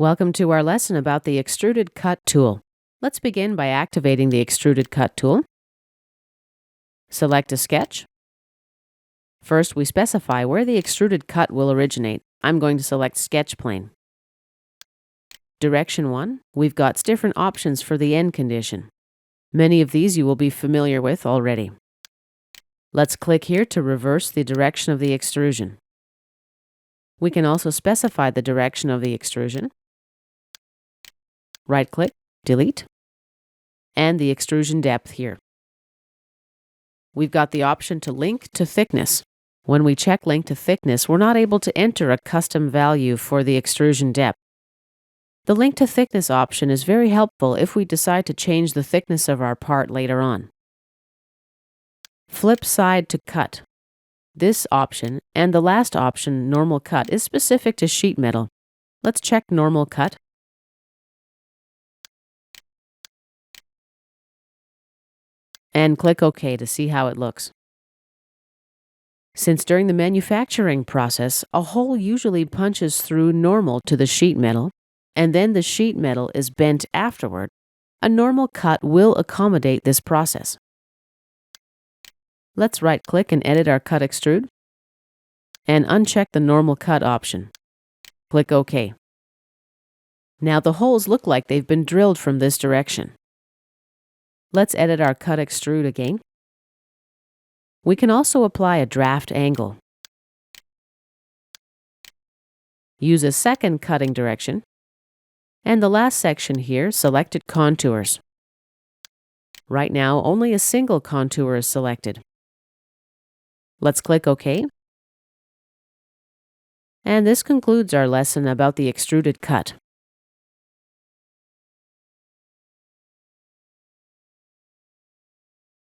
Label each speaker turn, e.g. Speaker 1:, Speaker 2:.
Speaker 1: Welcome to our lesson about the Extruded Cut Tool. Let's begin by activating the Extruded Cut Tool. Select a sketch. First, we specify where the extruded cut will originate. I'm going to select Sketch Plane. Direction 1, we've got different options for the end condition. Many of these you will be familiar with already. Let's click here to reverse the direction of the extrusion. We can also specify the direction of the extrusion. Right-click, delete, and the extrusion depth here. We've got the option to link to thickness. When we check link to thickness, we're not able to enter a custom value for the extrusion depth. The link to thickness option is very helpful if we decide to change the thickness of our part later on. Flip side to cut. This option and the last option, normal cut, is specific to sheet metal. Let's check normal cut. And click OK to see how it looks. Since during the manufacturing process, a hole usually punches through normal to the sheet metal, and then the sheet metal is bent afterward, a normal cut will accommodate this process. Let's right-click and edit our cut extrude, and uncheck the normal cut option. Click OK. Now the holes look like they've been drilled from this direction. Let's edit our cut extrude again. We can also apply a draft angle. Use a second cutting direction. And the last section here, selected contours. Right now, only a single contour is selected. Let's click OK. And this concludes our lesson about the extruded cut.